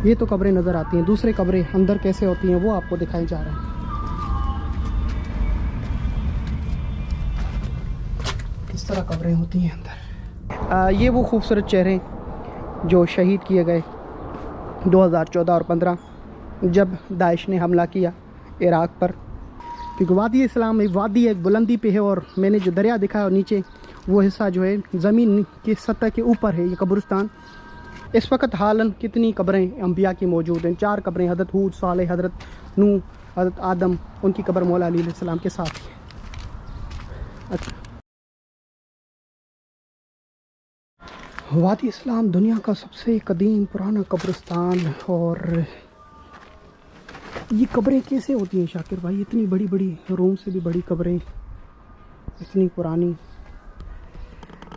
ये तो कब्रें नज़र आती हैं, दूसरे कब्रें अंदर कैसे होती हैं वो आपको दिखाई जा रहे हैं। इस तरह कब्रें होती हैं अंदर। ये वो खूबसूरत चेहरे जो शहीद किए गए 2014 और 15 जब दाइश ने हमला किया इराक़ पर। क्योंकि वादी इस्लाम एक वादी एक बुलंदी पे है और मैंने जो दरिया दिखा है और नीचे वो हिस्सा जो है ज़मीन की सतह के ऊपर है ये कब्रिस्तान। इस वक्त हालन कितनी कब्रें अंबिया की मौजूद हैं। 4 कब्रें हज़रत हूद, सालेह, हज़रत नूह, हज़रत आदम, उनकी कब्र मौला अलैहिस्सलाम के साथ है। अच्छा, वादी इस्लाम दुनिया का सबसे कदीम पुराना कब्रिस्तान। और ये कब्रें कैसे होती हैं शाकिर भाई? इतनी बड़ी बड़ी, रूम से भी बड़ी कब्रें, इतनी पुरानी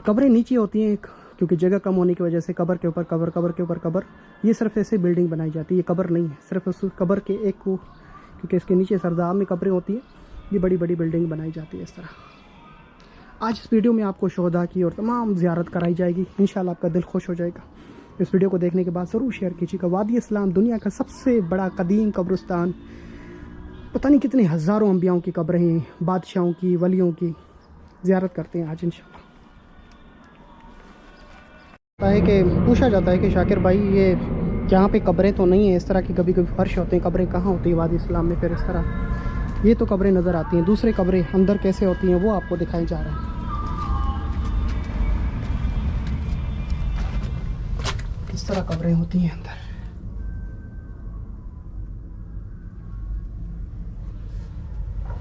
कब्रें नीचे होती हैं क्योंकि जगह कम होने की वजह से कब्र के ऊपर कब्र, कब्र के ऊपर कब्र। ये सिर्फ ऐसे बिल्डिंग बनाई जाती है, ये कब्र नहीं है। सिर्फ उस कब्र के एक को, क्योंकि इसके नीचे सरदार में कब्रें होती हैं, ये बड़ी बड़ी बिल्डिंग बनाई जाती है इस तरह। आज इस वीडियो में आपको शोहदा की और तमाम ज़ियारत कराई जाएगी। इंशाल्लाह आपका दिल खुश हो जाएगा। इस वीडियो को देखने के बाद ज़रूर शेयर कीजिएगा। वादी इस्लाम दुनिया का सबसे बड़ा कदीम कब्रिस्तान। पता नहीं कितने हज़ारों अंबियाओं की कब्रें हैं, बादशाहों की, वलियों की। ज़ियारत करते हैं आज इंशाल्लाह। है कि पूछा जाता है कि शाकिर भाई ये यहाँ पे कब्रें तो नहीं है, इस तरह की कभी कभी फर्श होते हैं, कब्रें कहाँ होती है वादी इस्लाम में? फिर इस तरह ये तो कब्रें नज़र आती हैं, दूसरे कब्रें अंदर कैसे होती हैं वो आपको दिखाई जा रहे हैं। इस तरह कब्रें होती हैं अंदर।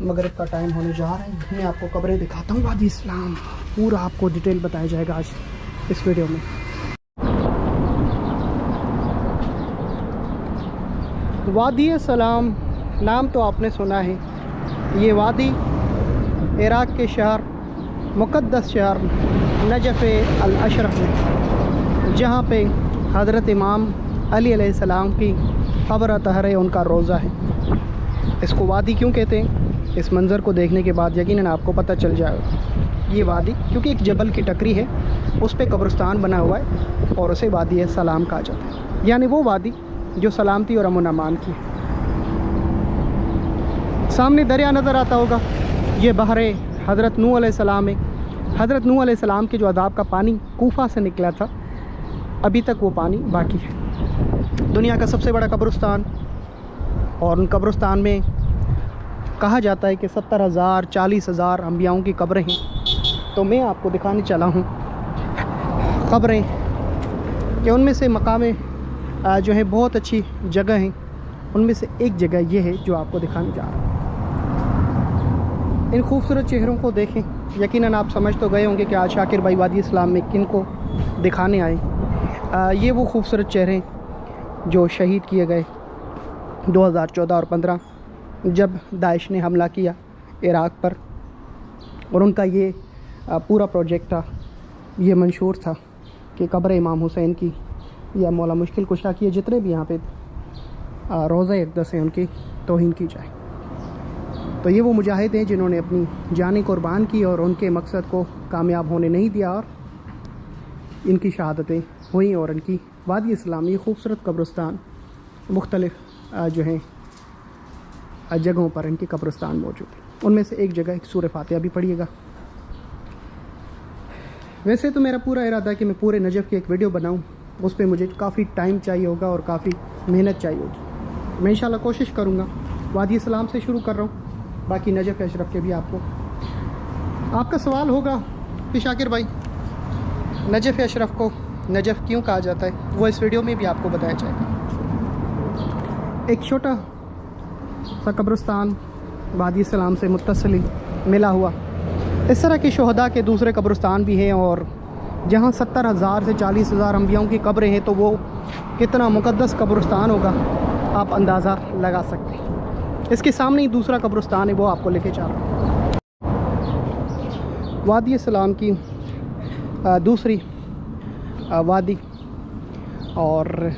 मगरिब का टाइम होने जा रहा है, मैं आपको कब्रें दिखाता हूँ वादी इस्लाम। पूरा आपको डिटेल बताया जाएगा आज इस वीडियो में। वादी सलाम नाम तो आपने सुना है। ये वादी इराक़ के शहर, मुक़द्दस शहर नजफ़ अल-अशरफ में, जहाँ पे हज़रत इमाम अली अलैहिस्सलाम की क़ब्र अतहर है, उनका रोज़ा है। इसको वादी क्यों कहते हैं, इस मंज़र को देखने के बाद यकीनन आपको पता चल जाएगा। ये वादी क्योंकि एक जबल की टकरी है, उस पे कब्रिस्तान बना हुआ है और उसे वादी सलाम कहा जाता है। यानी वो वादी जो सलामती और अमन अमान की। सामने दरिया नज़र आता होगा, ये बहरे हज़रत नूह अलैहिस्सलाम है। हज़रत नूह अलैहिस्सलाम के जो अज़ाब का पानी कूफा से निकला था, अभी तक वो पानी बाकी है। दुनिया का सबसे बड़ा कब्रिस्तान, और उन कब्रिस्तान में कहा जाता है कि 70,000 40,000 अंबियाओं की कब्रें हैं। तो मैं आपको दिखाने चला हूँ कब्रें कि उनमें से मकाम जो है बहुत अच्छी जगह हैं। उनमें से एक जगह ये है जो आपको दिखाने जा रहा हूँ। इन खूबसूरत चेहरों को देखें, यकीनन आप समझ तो गए होंगे कि आज शाकिर भाई वादी इस्लाम में किन को दिखाने आए। ये वो खूबसूरत चेहरे जो शहीद किए गए 2014 और 15 जब दाइश ने हमला किया इराक़ पर। और उनका ये पूरा प्रोजेक्ट था, ये मंशूर था कि कब्र इमाम हुसैन की या मौला मुश्किल कुशा की, जितने भी यहाँ पे रोज़ा अक़दस हैं उनकी तौहीन की जाए। तो ये वो मुजाहिद हैं जिन्होंने अपनी जानें कुर्बान की और उनके मकसद को कामयाब होने नहीं दिया, और इनकी शहादतें हुई। और इनकी वादी इस्लाम ये खूबसूरत कब्रिस्तान मुख्तलिफ जो हैं जगहों पर इनके कब्रिस्तान मौजूद हैं। उनमें से एक जगह एक सूरह फातिहा भी पढ़िएगा। वैसे तो मेरा पूरा इरादा है कि मैं पूरे नजफ़ की एक वीडियो बनाऊं, उस पर मुझे काफ़ी टाइम चाहिए होगा और काफ़ी मेहनत चाहिए होगी। मैं इंशाल्लाह कोशिश करूंगा। वादी इस्लाम से शुरू कर रहा हूं, बाकी नजफ़ अशरफ के भी आपका सवाल होगा कि शाकिर भाई नजफ़ अशरफ को नजफ़ क्यों कहा जाता है, वो इस वीडियो में भी आपको बताया जाएगा। एक छोटा सा कब्रिस्तान वादी इस्लाम से मुत्तसिल मिला हुआ। इस तरह के शोहदा के दूसरे कब्रिस्तान भी हैं, और जहाँ 70,000 से 40,000 अंबियाओं की कब्रें हैं, तो वो कितना मुक़द्दस कब्रिस्तान होगा आप अंदाज़ा लगा सकते हैं। इसके सामने ही दूसरा कब्रिस्तान है, वो आपको लेके जा रहा हूँ। वादी इस्लाम की दूसरी वादी, और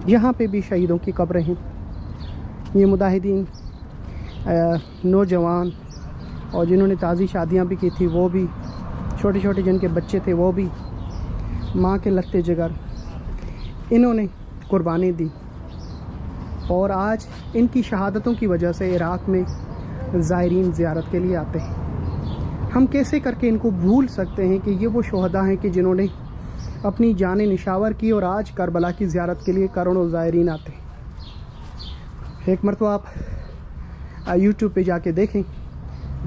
यहाँ पे भी शहीदों की कब्रें हैं। ये मुजाहिदीन नौजवान और जिन्होंने ताज़ी शादियाँ भी की थी, वो भी छोटे छोटे जिनके बच्चे थे, वो भी माँ के लगते जिगर, इन्होंने कुर्बानी दी, और आज इनकी शहादतों की वजह से इराक़ में ज़ायरीन ज़ियारत के लिए आते हैं। हम कैसे करके इनको भूल सकते हैं कि ये वो शोहदा हैं कि जिन्होंने अपनी जानें निशावर की, और आज करबला की ज़ियारत के लिए करोड़ों ज़ायरीन आते हैं। एक मरतबा आप यूट्यूब पे जाके देखें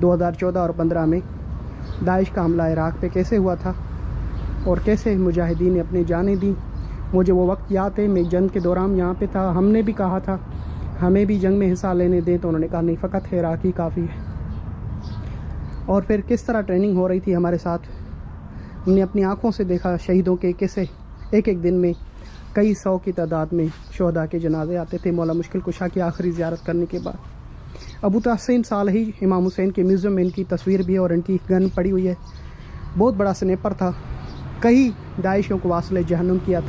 2014 और 15 में दाइश का हमला इराक़ पे कैसे हुआ था और कैसे मुजाहिदीन ने अपनी जानें दी। मुझे वो वक्त याद है, मैं जंग के दौरान यहाँ पे था। हमने भी कहा था हमें भी जंग में हिस्सा लेने दें, तो उन्होंने कहा नहीं, फ़कत इराक़ी काफ़ी है। और फिर किस तरह ट्रेनिंग हो रही थी हमारे साथ, हमने अपनी आँखों से देखा शहीदों के कैसे एक एक दिन में कई सौ की तादाद में शोहदा के जनाजे आते थे मौला मुश्किल कुशा की आखिरी ज़ियारत करने के बाद। अबू तहसीन साल ही इमाम हुसैन के म्यूज़ियम में इनकी तस्वीर भी है और इनकी गन पड़ी हुई है। बहुत बड़ा स्नैपर था, कई दाइशियों को वासिले जहन्नुम किया था।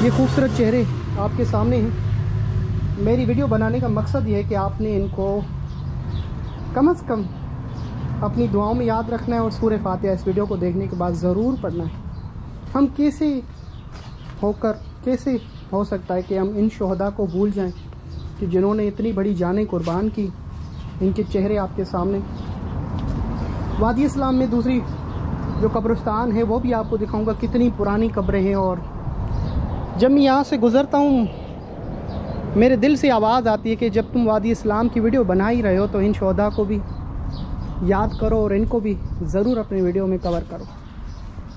ये खूबसूरत चेहरे आपके सामने हैं। मेरी वीडियो बनाने का मकसद ये है कि आपने इनको कम से कम अपनी दुआओं में याद रखना है, और सूरह फातिहा इस वीडियो को देखने के बाद ज़रूर पढ़ना है। हम कैसे हो सकता है कि हम इन शोहदा को भूल जाएं कि जिन्होंने इतनी बड़ी जानें कुर्बान की। इनके चेहरे आपके सामने। वादी इस्लाम में दूसरी जो कब्रिस्तान है वो भी आपको दिखाऊंगा, कितनी पुरानी कब्रें हैं। और जब मैं यहाँ से गुज़रता हूँ मेरे दिल से आवाज़ आती है कि जब तुम वादी इस्लाम की वीडियो बना ही रहे हो तो इन शोहदा को भी याद करो और इनको भी ज़रूर अपनी वीडियो में कवर करो।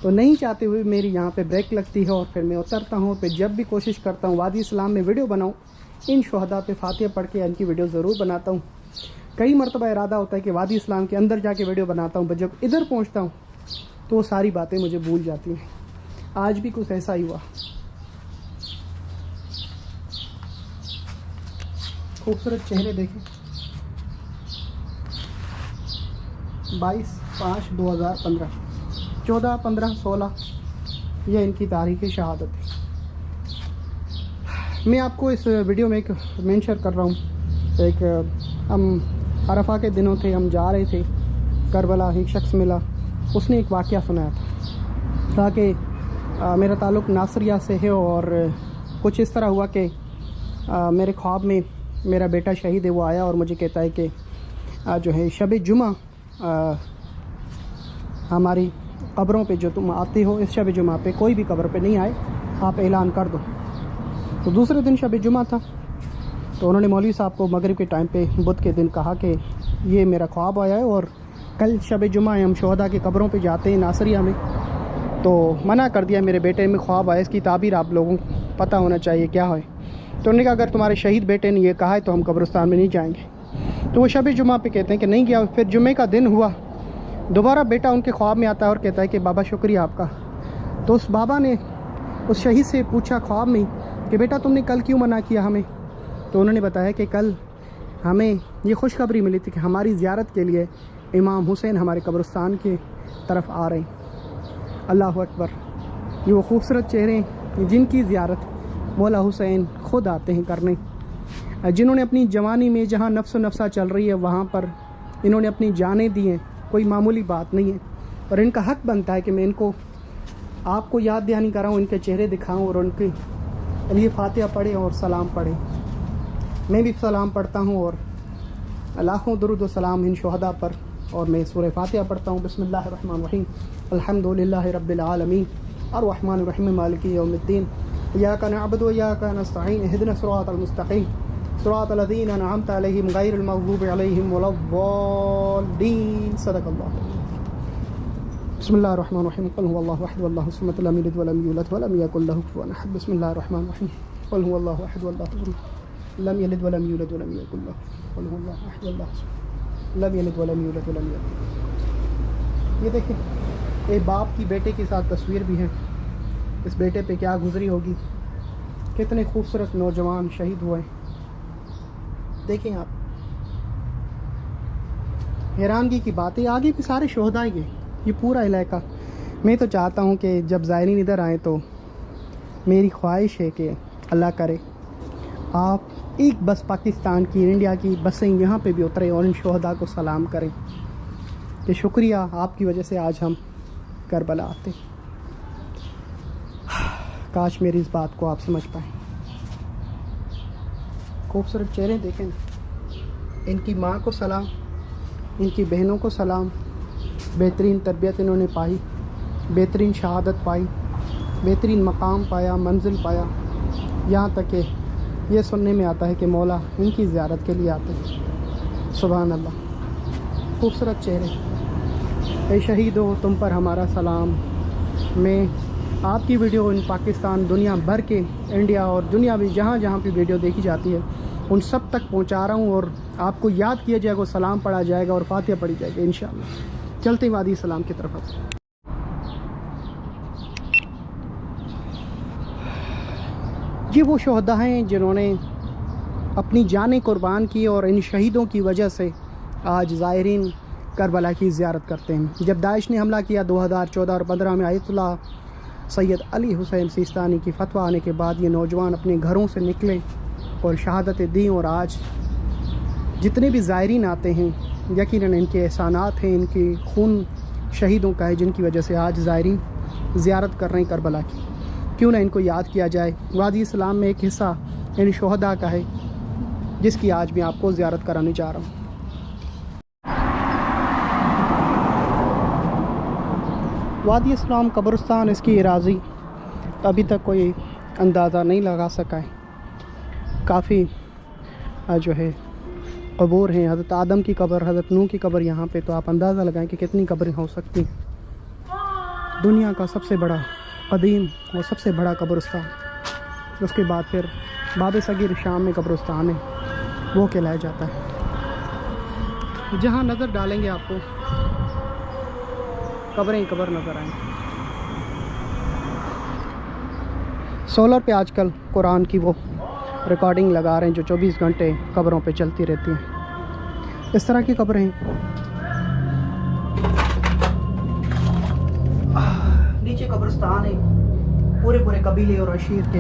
तो नहीं चाहते हुए मेरी यहाँ पे ब्रेक लगती है और फिर मैं उतरता हूँ। फिर जब भी कोशिश करता हूँ वादी इस्लाम में वीडियो बनाऊँ, इन शोहदा पे फातिहा पढ़ के इनकी वीडियो ज़रूर बनाता हूँ। कई मरतबा इरादा होता है कि वादी इस्लाम के अंदर जाके वीडियो बनाता हूँ, पर जब इधर पहुँचता हूँ तो वो सारी बातें मुझे भूल जाती हैं। आज भी कुछ ऐसा ही हुआ। खूबसूरत चेहरे देखें। 22/5/2015, 14, 15, 16 यह इनकी तारीख़ शहादत है। मैं आपको इस वीडियो में एक मेंशन कर रहा हूँ। एक हम अरफा के दिनों थे, हम जा रहे थे करबला, एक शख्स मिला, उसने एक वाक़या सुनाया था कि मेरा ताल्लुक़ नासरिया से है और कुछ इस तरह हुआ कि मेरे ख्वाब में मेरा बेटा शहीद है, वो आया और मुझे कहता है कि जो है शब जुमा हमारी कब्रों पे जो तुम आते हो, इस शब जुमा पे कोई भी कब्र पे नहीं आए, आप ऐलान कर दो। तो दूसरे दिन शब जुमा था, तो उन्होंने मौलवी साहब को मगरिब के टाइम पे बुध के दिन कहा कि ये मेरा ख्वाब आया है और कल शब जुमा है, हम शोहदा की कब्रों पे जाते हैं नासरिया में। तो मना कर दिया, मेरे बेटे में ख्वाब आया, इसकी ताबीर आप लोगों को पता होना चाहिए क्या है। तो उन्होंने कहा अगर तुम्हारे शहीद बेटे ने ये कहा है तो हम कब्रिस्तान में नहीं जाएंगे। तो वो शब जुमा पे कहते हैं कि नहीं गया। फिर जुमे का दिन हुआ, दोबारा बेटा उनके ख्वाब में आता है और कहता है कि बाबा शुक्रिया आपका। तो उस बाबा ने उस शहीद से पूछा ख्वाब में कि बेटा तुमने कल क्यों मना किया हमें। तो उन्होंने बताया कि कल हमें ये खुशखबरी मिली थी कि हमारी ज़ियारत के लिए इमाम हुसैन हमारे कब्रिस्तान के तरफ आ रहे हैं। अल्लाह अकबर। ये वो खूबसूरत चेहरे जिनकी ज़ियारत मौला हुसैन ख़ुद आते हैं करने, जिन्होंने अपनी जवानी में जहाँ नफ्स नफ्सा चल रही है वहाँ पर इन्होंने अपनी जानें दी हैं। कोई मामूली बात नहीं है, और इनका हक बनता है कि मैं इनको आपको याद दहानी कराऊँ, इनके चेहरे दिखाऊँ और उनके लिए फातिहा पढ़े और सलाम पढ़े। मैं भी सलाम पढ़ता हूँ और लाखों दुरूद व सलाम इन शोहदा पर, और मैं सूरह फातिहा पढ़ता हूँ। बिस्मिल्लाहिर्रहमानिर्रहीम, अल्हम्दुलिल्लाहि रब्बिल आलमीन, अर्रहमानिर्रहीम, मालिकी यौमिद्दीन, इय्याका नअबुदु व इय्याका नस्तईन, इहदिनस सिरातल मुस्तक़ीम, सिरातल लज़ीना अनअमता अलैहिम गैरिल मग़ज़ूबि अलैहिम वलद्दॉल्लीन। सदक़ल्लाह। बिस्मिल्लाहिर्रहमानिर्रहीम, क़ुल हुवल्लाहु अहद वल्लाहु समद, लम यलिद वलम यूलद वलम यकुल लहू कुफुवन अहद। बिस्मिल्लाहिर्रहमानिर्रहीम, क़ुल हुवल्लाहु अहद वल्लाहु समद, लम यलिद वलम यूलद वलम यकुल लहू, क़ुल हुवल्लाहु अहद वल्लाहु समद, लम यलिद वलम यूलद वलम यकुल। ये देखिए, एक बाप की बेटे के साथ तस्वीर भी है। इस बेटे पे क्या गुजरी होगी, कितने खूबसूरत नौजवान शहीद हुए। देखें आप, हैरानगी की बात है, आगे भी सारे शोहदा ही हैं, ये पूरा इलाका। मैं तो चाहता हूँ कि जब ज़ायरीन इधर आएँ तो मेरी ख्वाहिश है कि अल्लाह करे आप एक बस पाकिस्तान की, इंडिया की बसें यहाँ पे भी उतरें और इन शोहदा को सलाम करें कि शुक्रिया, आपकी वजह से आज हम करबला आते। काश मेरी इस बात को आप समझ पाएँ। खूबसूरत चेहरे देखें ना, इनकी माँ को सलाम, इनकी बहनों को सलाम। बेहतरीन तरबियत इन्होंने पाई, बेहतरीन शहादत पाई, बेहतरीन मकाम पाया, मंजिल पाया। यहाँ तक कि ये सुनने में आता है कि मौला इनकी ज़ियारत के लिए आते हैं। सुभान अल्लाह। खूबसूरत चेहरे। ए शहीद हो, तुम पर हमारा सलाम। मैं आपकी वीडियो इन पाकिस्तान, दुनिया भर के, इंडिया और दुनिया में जहाँ जहाँ भी वीडियो देखी जाती है उन सब तक पहुँचा रहा हूँ। और आपको याद किया जाएगा, सलाम पढ़ा जाएगा और फातिहा पढ़ी जाएगी इंशाअल्लाह। चलते वादी सलाम की तरफ। ये वो शहदा हैं जिन्होंने अपनी जानें कुर्बान की और इन शहीदों की वजह से आज ज़ायरीन करबला की ज़ियारत करते हैं। जब दाइश ने हमला किया 2014 और 15 में आयतुल्लाह सैयद अली हुसैन सिस्तानी की फतवा आने के बाद ये नौजवान अपने घरों से निकले और शहादतें दी। और आज जितने भी ज़ायरीन आते हैं, यकीनन इनके एहसानात हैं, इनके खून शहीदों का है, जिनकी वजह से आज ज़ायरीन ज़ियारत कर रहे हैं करबला की। क्यों ना इनको याद किया जाए। वादी इस्लाम में एक हिस्सा इन शहदा का है जिसकी आज मैं आपको ज़ियारत कराने जा रहा हूँ। वादी इस्लाम कब्रिस्तान, इसकी इराज़ी अभी तक कोई अंदाज़ा नहीं लगा सका है। काफ़ी जो है कबूर हैं। हज़रत आदम की कब्र, हज़रत नूह की कब्र यहाँ पे, तो आप अंदाज़ा लगाएं कि कितनी कब्रें हो सकती हैं। दुनिया का सबसे बड़ा कदीम और सबसे बड़ा कब्रिस्तान। उसके बाद फिर बाब सगीर शाम में कब्रिस्तान है, वो कहलाया जाता है। जहाँ नज़र डालेंगे आपको कब्रें ही कब्र नज़र आएंगी। सोलर पे आजकल कुरान की वो रिकॉर्डिंग लगा रहे हैं जो 24 घंटे कब्रों पे चलती रहती हैं। इस तरह की कब्रें नीचे कब्रिस्तान है, पूरे पूरे कबीले और अशीर के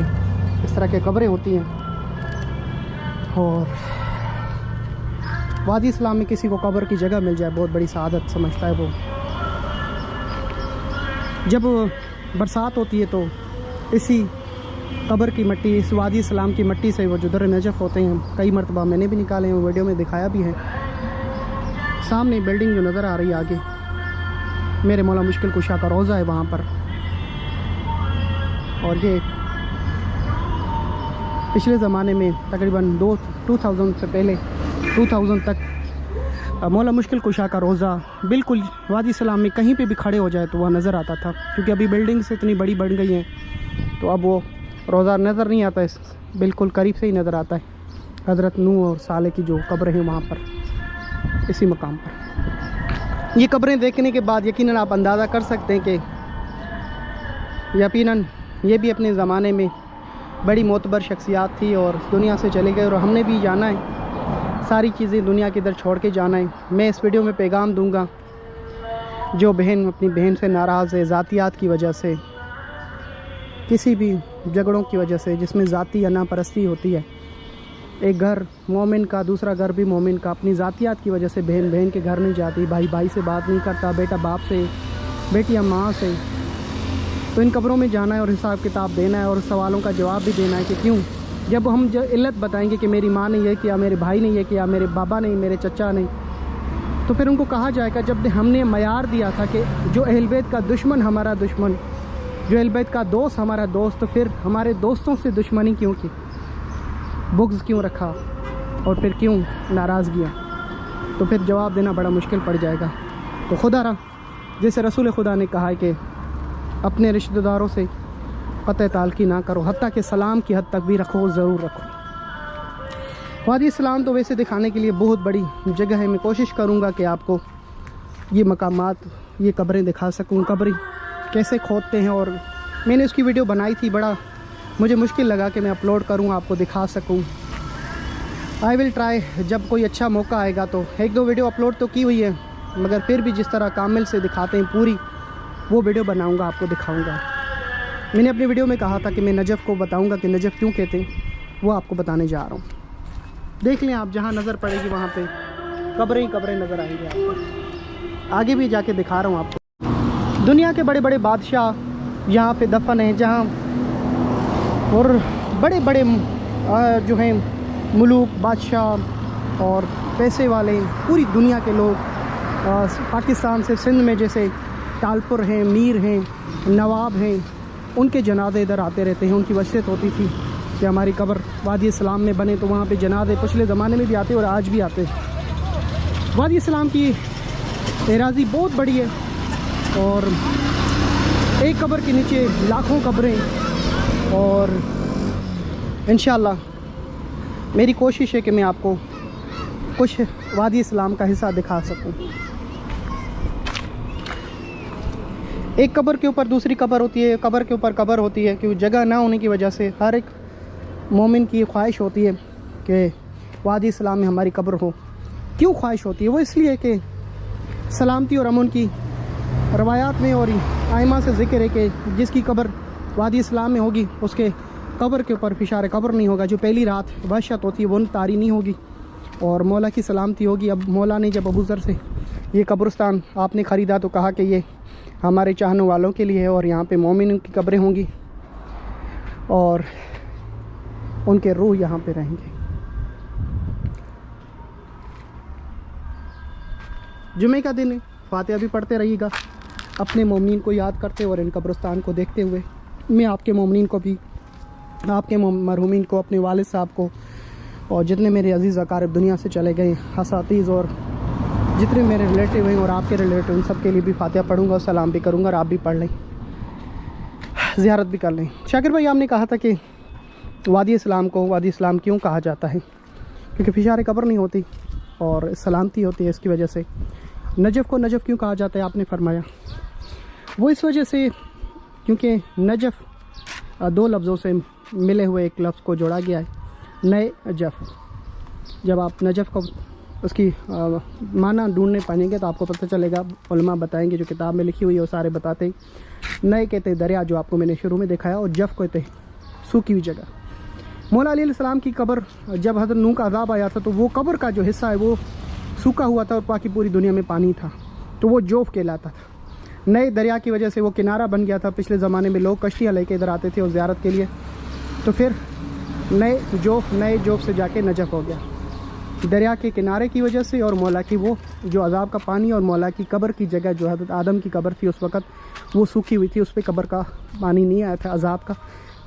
इस तरह के कब्रें होती हैं। और वादी इस्लाम में किसी को कब्र की जगह मिल जाए बहुत बड़ी सआदत समझता है वो। जब बरसात होती है तो इसी कब्र की मिट्टी, इस वादी इस्लाम की मिट्टी से वो जो दर नजफ़ होते हैं, कई मरतबा मैंने भी निकाले हैं, वीडियो में दिखाया भी है। सामने बिल्डिंग जो नज़र आ रही है आगे, मेरे मौला मुश्किल कुशा का रोज़ा है वहाँ पर। और ये पिछले ज़माने में तकरीबन 2000 से पहले 2000 तक मौला मुश्किल कुशा का रोज़ा बिल्कुल वादी इस्लाम में कहीं पे भी खड़े हो जाए तो वह नज़र आता था। क्योंकि अभी बिल्डिंग्स इतनी बड़ी बन गई हैं तो अब वो रोज़ा नज़र नहीं आता है, बिल्कुल करीब से ही नज़र आता है। हज़रत नूह और साले की जो कब्र है वहाँ पर, इसी मकाम पर। ये कब्रें देखने के बाद यकीनन आप अंदाज़ा कर सकते हैं कि यकीनन ये भी अपने ज़माने में बड़ी मोतबर शख्सियात थी और दुनिया से चले गए। और हमने भी जाना है, सारी चीज़ें दुनिया के इधर छोड़ के जाना है। मैं इस वीडियो में पैगाम दूंगा, जो बहन अपनी बहन से नाराज़ है ज़ातियात की वजह से, किसी भी झगड़ों की वजह से जिसमें ज़ाती या नापरस्ती होती है, एक घर मोमिन का, दूसरा घर भी मोमिन का, अपनी ज़ातियात की वजह से बहन बहन के घर नहीं जाती, भाई भाई से बात नहीं करता, बेटा बाप से, बेटियाँ माँ से, तो इन कब्रों में जाना है और हिसाब किताब देना है और सवालों का जवाब भी देना है कि क्यों। जब हम जो इल्लत बताएंगे कि मेरी माँ ने ये किया, मेरे भाई ने ये किया, मेरे बाबा ने, मेरे चचा ने, तो फिर उनको कहा जाएगा जब हमने मयार दिया था कि जो अहल बैत का दुश्मन हमारा दुश्मन, जो अहल बैत का दोस्त हमारा दोस्त, तो फिर हमारे दोस्तों से दुश्मनी क्यों की, बुग़्ज़ क्यों रखा और फिर क्यों नाराज़गियाँ, तो फिर जवाब देना बड़ा मुश्किल पड़ जाएगा। तो खुदा रहा, जैसे रसूल खुदा ने कहा है कि अपने रिश्तेदारों से क़त्ल ताल्लुक़ ना करो, हत्ता के सलाम की हद तक भी रखो, ज़रूर रखो। वादी इस्लाम तो वैसे दिखाने के लिए बहुत बड़ी जगह है। मैं कोशिश करूँगा कि आपको ये मकामात, ये कब्रें दिखा सकूँ, कब्रें कैसे खोदते हैं। और मैंने उसकी वीडियो बनाई थी, बड़ा मुझे मुश्किल लगा कि मैं अपलोड करूँ, आपको दिखा सकूँ। आई विल ट्राई, जब कोई अच्छा मौका आएगा तो। एक दो वीडियो अपलोड तो की हुई है, मगर फिर भी जिस तरह कामिल से दिखाते हैं पूरी, वो वीडियो बनाऊँगा, आपको दिखाऊँगा। मैंने अपनी वीडियो में कहा था कि मैं नजफ़ को बताऊँगा कि नजफ़ क्यों कहते हैं, वो आपको बताने जा रहा हूँ। देख लें आप, जहाँ नज़र पड़ेगी वहाँ पे कब्रें ही कब्रें नज़र आएंगी आपको। आगे भी जाके दिखा रहा हूँ आपको। दुनिया के बड़े बड़े बादशाह यहाँ पे दफन हैं, जहाँ और बड़े बड़े जो हैं मुल्क, बादशाह और पैसे वाले, पूरी दुनिया के लोग, पाकिस्तान से सिंध में जैसे तालपुर हैं, मीर हैं, नवाब हैं, उनके जनाजे इधर आते रहते हैं। उनकी वसीयत होती थी कि हमारी कब्र वादी इस्लाम में बने, तो वहाँ पे जनाजे पिछले ज़माने में भी आते और आज भी आते हैं। वादी इस्लाम की एराज़ी बहुत बड़ी है और एक कब्र के नीचे लाखों कब्रें। और इंशाअल्लाह मेरी कोशिश है कि मैं आपको कुछ वादी इस्लाम का हिस्सा दिखा सकूं। एक कब्र के ऊपर दूसरी कब्र होती है, कब्र के ऊपर कब्र होती है, क्योंकि जगह ना होने की वजह से हर एक मोमिन की ख्वाहिश होती है कि वादी इस्लाम में हमारी कब्र हो। क्यों ख्वाहिश होती है? वो इसलिए कि सलामती और अमन की रवायात में और आइमा से ज़िक्र है कि जिसकी कब्र वादी इस्लाम में होगी उसके कब्र के ऊपर फिशार कब्र नहीं होगा। जो पहली रात वहशत होती है वो तारी नहीं होगी और मौला की सलामती होगी। अब मौला ने जब अबू ज़र से ये कब्रिस्तान आपने ख़रीदा तो कहा कि ये हमारे चाहने वालों के लिए है और यहाँ पे मोमिन की कब्रें होंगी और उनके रूह यहाँ पे रहेंगे। जुमे का दिन है, फातिहा भी पढ़ते रहिएगा, अपने मोमिन को याद करते और इन कब्रिस्तान को देखते हुए मैं आपके मोमिन को भी, आपके मरहूमीन को, अपने वालिद साहब को और जितने मेरे अजीज़ अकारिब दुनिया से चले गए हसातीज़ और जितने मेरे रिलेटिव हैं और आपके रिलेटिव, उन सब के लिए भी फातिहा पढ़ूंगा और सलाम भी करूंगा और आप भी पढ़ लें, ज़ियारत भी कर लें। शाकिर भाई, आपने कहा था कि वादी इस्लाम को वादी इस्लाम क्यों कहा जाता है? क्योंकि फिशार कब्र नहीं होती और सलामती होती है। इसकी वजह से नजफ़ को नजफ़ क्यों कहा जाता है? आपने फरमाया वो इस वजह से क्योंकि नजफ़ दो लफ्ज़ों से मिले हुए एक लफ्ज़ को जोड़ा गया है, नए जफ़। जब आप नजफ़ को उसकी माना ढूंढने पाएंगे तो आपको पता चलेगा, उलमा बताएंगे, जो किताब में लिखी हुई है वो सारे बताते हैं। नए कहते दरिया, जो आपको मैंने शुरू में दिखाया, और जफ़ कहते सूखी हुई जगह। मौला अलैहिस्सलाम की कब्र, जब हज़रत नूह का अज़ाब आया था तो वो कब्र का जो हिस्सा है वो सूखा हुआ था और बाकी पूरी दुनिया में पानी था, तो वो जोफ़ कहलाता था। नए दरिया की वजह से वो किनारा बन गया था। पिछले ज़माने में लोग कश्तियाँ लेके इधर आते थे और ज़ियारत के लिए, तो फिर नए जोफ़ से जाके नजफ़ हो गया, दरिया के किनारे की वजह से। और मौला की वो जो अज़ाब का पानी और मौला की कब्र की जगह जो हज़रत आदम की कब्र थी उस वक़्त वो सूखी हुई थी, उस पर कब्र का पानी नहीं आया था अज़ाब का,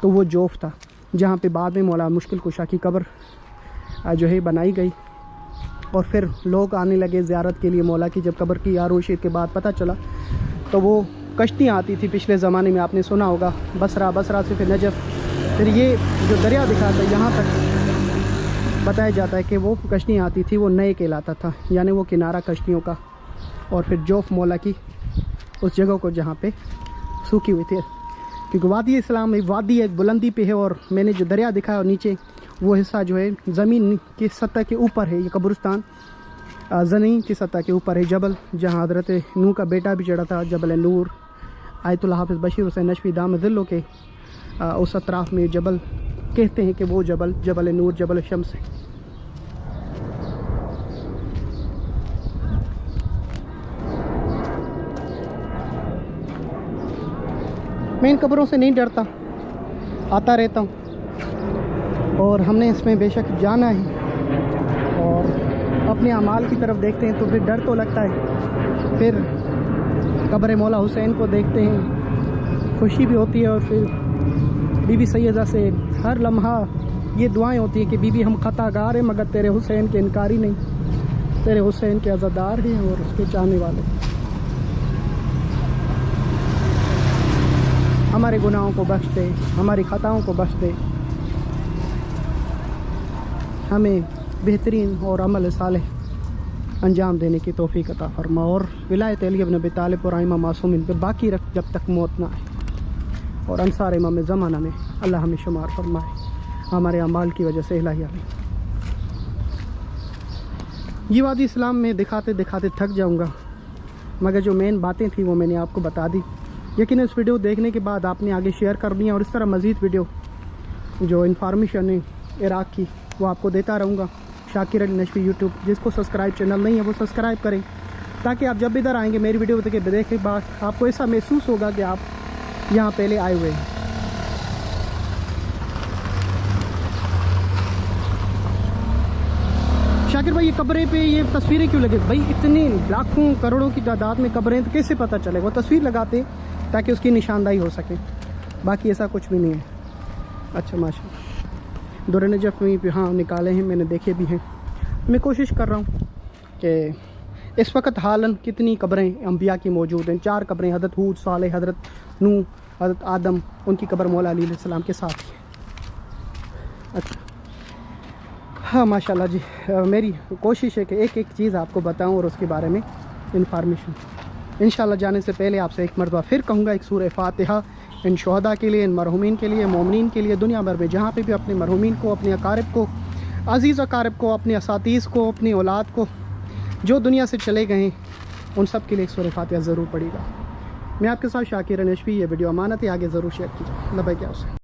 तो वो जोफ़ था जहाँ पे बाद में मौला मुश्किल कुशा की कब्र जो है बनाई गई। और फिर लोग आने लगे ज़ियारत के लिए मौला की। जब कब्र की आरोशी के बाद पता चला तो वो कश्तियाँ आती थी पिछले ज़माने में, आपने सुना होगा, बसरा से फिर नजफ़, फिर ये जो दरिया दिखा था यहाँ तक बताया जाता है कि वो कश्तियाँ आती थी, वो नए कहलाता था, यानी वो किनारा कश्तियों का। और फिर जोफ़ मौला की उस जगह को जहाँ पे सूखी हुई थी, क्योंकि वादी इस्लाम एक वादी एक बुलंदी पे है और मैंने जो दरिया दिखाया और नीचे वो हिस्सा जो है ज़मीन की सतह के ऊपर है। ये कब्रिस्तान ज़मीन की सतह के ऊपर है, जबल जहाँ हज़रत नूह का बेटा भी चढ़ा था, जबल नूर। आयतुल हाफिज़ बशीर हुसैन नशवी दाम ज़िल्लों के उस अतराफ़ में जबल कहते हैं कि वो जबल नूर, जबल शम्स है। मैं इन कब्रों से नहीं डरता, आता रहता हूँ और हमने इसमें बेशक जाना है। और अपने अमाल की तरफ देखते हैं तो फिर डर तो लगता है, फिर कब्र मौला हुसैन को देखते हैं, खुशी भी होती है। और फिर बीबी सैयदा से हर लम्हा ये दुआएं होती हैं कि बीबी हम खतागार हैं मगर तेरे हुसैन के इनकारी नहीं, तेरे हुसैन के अज़ादार हैं और उसके चाहने वाले। हमारे गुनाहों को बख्श दे, हमारी ख़ताओं को बख्श दे, हमें बेहतरीन और अमल सालेह अंजाम देने की तौफीक अता फरमा और विलायत अली इब्न अबी तालिब और इमाम मासूमिन पे बाकी रख जब तक मौत ना आए। और अंसार इमाम ज़माना में अल्लाह हमें शुमार फरमाए हमारे अमाल की वजह से इलाही आमीन। ये वादी इस्लाम में दिखाते दिखाते थक जाऊँगा, मगर जो मेन बातें थी वो मैंने आपको बता दी। यकीन इस वीडियो देखने के बाद आपने आगे शेयर करनी है और इस तरह मज़ीद वीडियो जो इन्फॉर्मेशन है इराक़ की वो आपको देता रहूँगा। शाकिर अली नशवी यूट्यूब, जिसको सब्सक्राइब चैनल नहीं है वो सब्सक्राइब करें, ताकि आप जब इधर आएंगे मेरी वीडियो देखे के बाद आपको ऐसा महसूस होगा कि आप यहाँ पहले आए हुए हैं। भाई ये कब्रें पे ये तस्वीरें क्यों लगे? भाई इतनी लाखों करोड़ों की तादाद में कब्रें, तो कैसे पता चले? वो तस्वीर लगाते ताकि उसकी निशानदाही हो सके, बाकी ऐसा कुछ भी नहीं है। अच्छा माशाल्लाह दुर नजफ़ में हाँ निकाले हैं, मैंने देखे भी हैं। मैं कोशिश कर रहा हूँ कि इस वक्त हालन कितनी कब्रें अंबिया की मौजूद हैं। 4 कब्रें, हज़रत हूद, सालेह, हज़रत नूह, हज़रत आदम, उनकी कब्र मौला अली अलैहिस्सलाम के साथ ही है। अच्छा हाँ माशाल्लाह जी, मेरी कोशिश है कि एक एक चीज़ आपको बताऊं और उसके बारे में इंफॉर्मेशन। इंशाल्लाह जाने से पहले आपसे एक मरतबा फिर कहूँगा, एक सूरह फातिहा इन शहदा के लिए, इन मरहुमीन के लिए, मोमिनीन के लिए, दुनिया भर में जहाँ पे भी अपने मरहुमीन को, अपने अकारिब को, अज़ीज़ अकारिब को, अपने असातीज़ को, अपनी औलाद को जो दुनिया से चले गए, उन सब के लिए एक सूरह फातिहा ज़रूर पढ़ेगा। मैं आपके साथ शाकिर नशवी, ये वीडियो अमानत है, आगे ज़रूर शेयर कीजिए। लबैक या हुसैन।